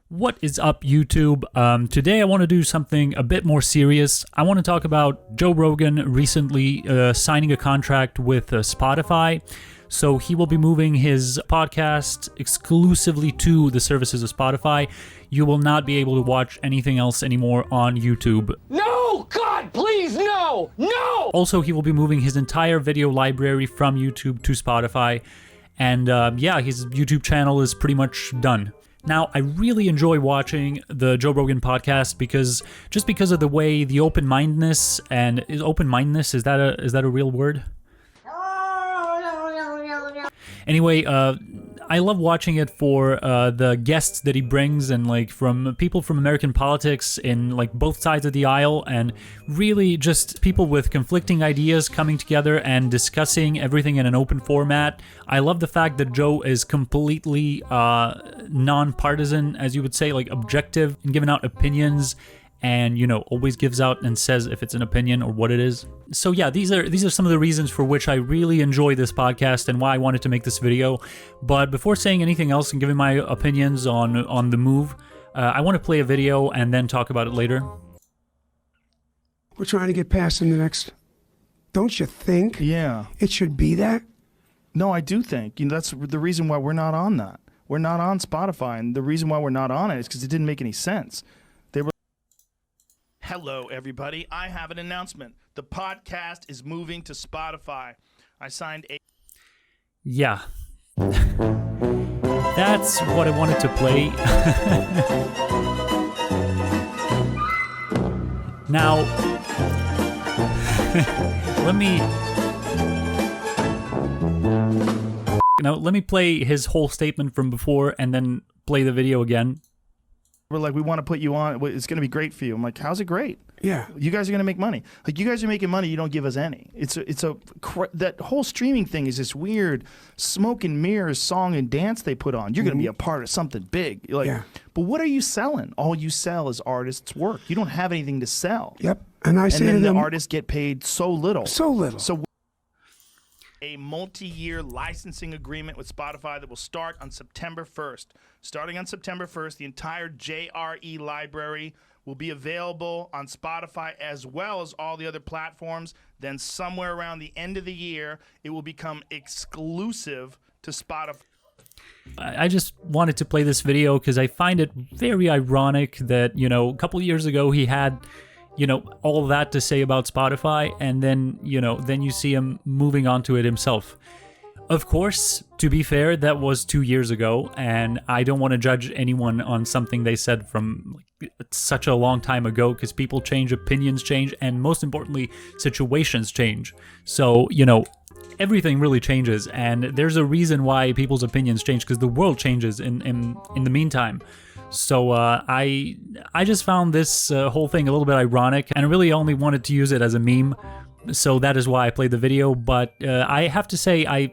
What is up, YouTube? Today I want to do something a bit more serious. I want to talk about Joe Rogan recently signing a contract with Spotify. So he will be moving his podcast exclusively to the services of Spotify. You will not be able to watch anything else anymore on YouTube. No! God, please, no! No! Also, he will be moving his entire video library from YouTube to Spotify. And yeah, his YouTube channel is pretty much done. Now, I really enjoy watching the Joe Rogan podcast because of the way the open-mindedness and open-mindedness, is that a real word? Anyway, I love watching it for the guests that he brings and like from people from American politics in like both sides of the aisle, and really just people with conflicting ideas coming together and discussing everything in an open format. I love the fact that Joe is completely non-partisan, as you would say, like objective and giving out opinions, and always gives out and says if it's an opinion or what it is. So yeah, these are some of the reasons for which I really enjoy this podcast and why I wanted to make this video. But before saying anything else and giving my opinions on the move, I want to play a video and then talk about it later. We're trying to get past in the next. Don't you think? Yeah. It should be that? No, I do think. That's the reason why we're not on that. We're not on Spotify, and the reason why we're not on it is because it didn't make any sense. Hello, everybody. I have an announcement. The podcast is moving to Spotify. I signed a... Yeah. That's what I wanted to play. Now, let me play his whole statement from before and then play the video again. We're like, we want to put you on. It's going to be great for you. I'm like, how's it great? Yeah. You guys are going to make money. Like, you guys are making money. You don't give us any. That whole streaming thing is this weird smoke and mirrors song and dance they put on. You're going to be a part of something big. You're like, yeah. But what are you selling? All you sell is artists' work. You don't have anything to sell. Yep. And I say to them, the artists get paid so little. So little. So a multi-year licensing agreement with Spotify that will start on September 1st. Starting on September 1st, the entire JRE library will be available on Spotify as well as all the other platforms. Then somewhere around the end of the year, it will become exclusive to Spotify. I just wanted to play this video because I find it very ironic that, a couple of years ago he had all that to say about Spotify, and then, then you see him moving on to it himself. Of course, to be fair, that was 2 years ago, and I don't want to judge anyone on something they said from such a long time ago, because people change, opinions change, and most importantly, situations change. So, everything really changes, and there's a reason why people's opinions change, because the world changes in the meantime. So I just found this whole thing a little bit ironic, and I really only wanted to use it as a meme. So that is why I played the video. But I have to say, I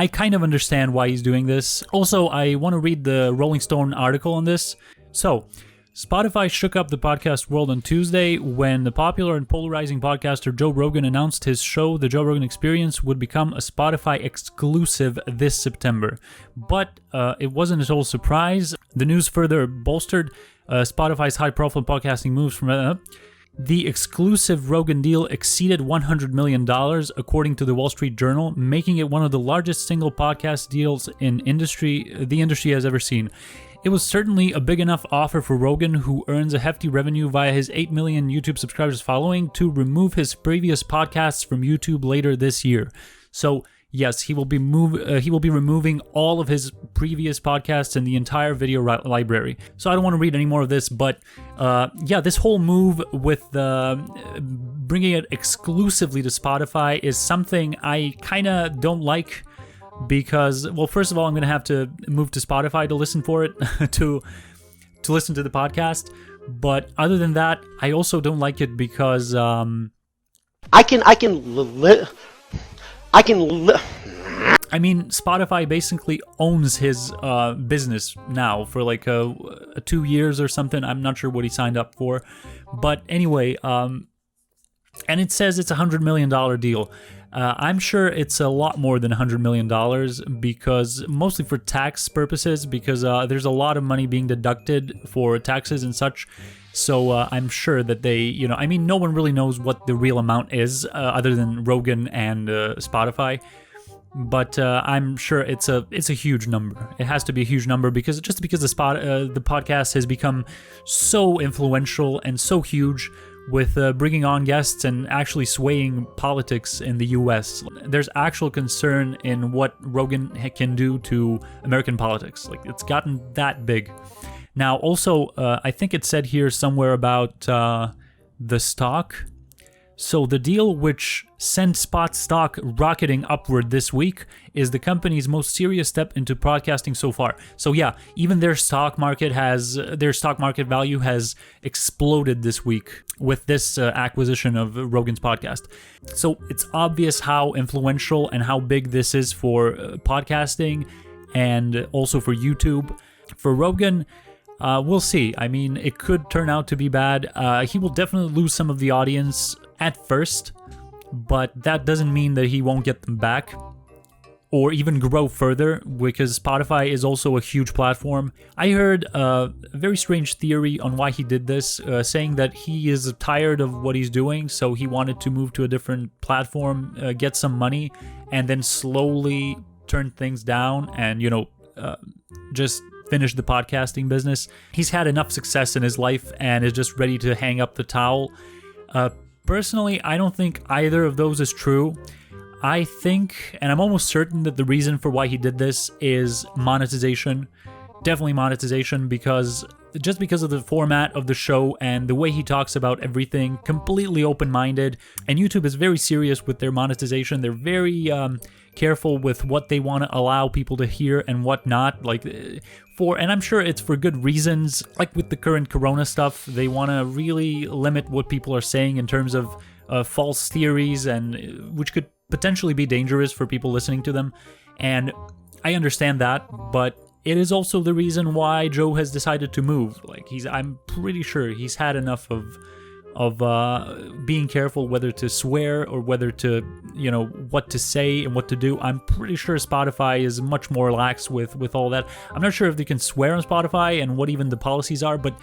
kind of understand why he's doing this. Also, I want to read the Rolling Stone article on this. So, Spotify shook up the podcast world on Tuesday when the popular and polarizing podcaster Joe Rogan announced his show, The Joe Rogan Experience, would become a Spotify exclusive this September. But it wasn't a total surprise. The news further bolstered Spotify's high-profile podcasting moves from... The exclusive Rogan deal exceeded $100 million, according to the Wall Street Journal, making it one of the largest single podcast deals the industry has ever seen. It was certainly a big enough offer for Rogan, who earns a hefty revenue via his 8 million YouTube subscribers following, to remove his previous podcasts from YouTube later this year. So, yes, he will be removing all of his previous podcasts and the entire video library. So I don't want to read any more of this, but yeah, this whole move with bringing it exclusively to Spotify is something I kind of don't like. Because, well, first of all, I'm going to have to move to Spotify to listen for it, to listen to the podcast. But other than that, I also don't like it because I mean, Spotify basically owns his business now for like 2 years or something. I'm not sure what he signed up for, but anyway, and it says it's $100 million deal. I'm sure it's a lot more than $100 million because mostly for tax purposes, because there's a lot of money being deducted for taxes and such. So I'm sure that they, I mean, no one really knows what the real amount is other than Rogan and Spotify. But I'm sure it's a huge number. It has to be a huge number because the podcast has become so influential and so huge with bringing on guests and actually swaying politics in the U.S. There's actual concern in what Rogan can do to American politics. Like, it's gotten that big. Now, also, I think it said here somewhere about the stock. So the deal which sent Spot stock rocketing upward this week is the company's most serious step into podcasting so far. So yeah, even their stock market value has exploded this week with this acquisition of Rogan's podcast. So it's obvious how influential and how big this is for podcasting and also for YouTube. For Rogan, we'll see. I mean, it could turn out to be bad. He will definitely lose some of the audience at first, but that doesn't mean that he won't get them back or even grow further, because Spotify is also a huge platform. I heard a very strange theory on why he did this, saying that he is tired of what he's doing, so he wanted to move to a different platform, get some money, and then slowly turn things down and, just finish the podcasting business. He's had enough success in his life and is just ready to hang up the towel. Personally, I don't think either of those is true. I think, and I'm almost certain that the reason for why he did this is monetization. Definitely monetization, because of the format of the show and the way he talks about everything, completely open-minded. And YouTube is very serious with their monetization. They're very careful with what they want to allow people to hear and what not. And I'm sure it's for good reasons. Like with the current Corona stuff, they want to really limit what people are saying in terms of false theories, and which could potentially be dangerous for people listening to them. And I understand that, but it is also the reason why Joe has decided to move. I'm pretty sure he's had enough of being careful whether to swear or whether to, what to say and what to do. I'm pretty sure Spotify is much more lax with all that. I'm not sure if they can swear on Spotify and what even the policies are, but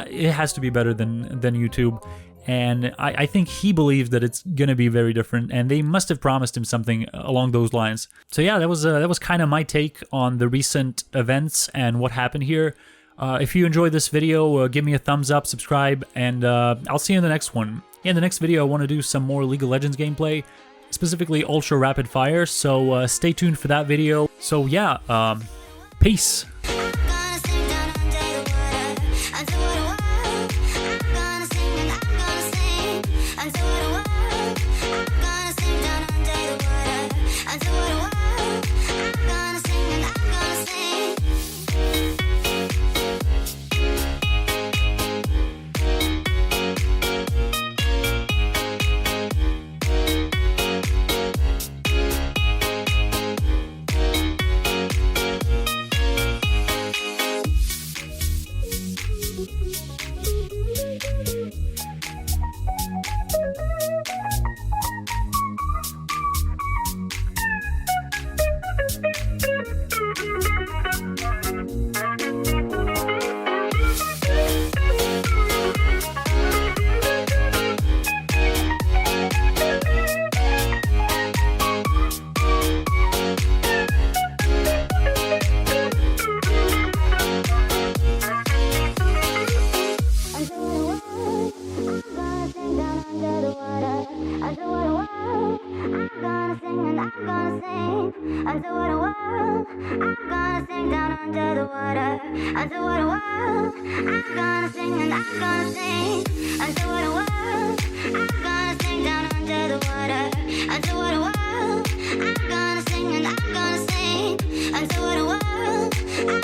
it has to be better than YouTube. And I think he believes that it's going to be very different, and they must have promised him something along those lines. So yeah, that was kind of my take on the recent events and what happened here. If you enjoyed this video, give me a thumbs up, subscribe, and I'll see you in the next one. In the next video, I want to do some more League of Legends gameplay, specifically Ultra Rapid Fire, so stay tuned for that video. So yeah, peace. I'm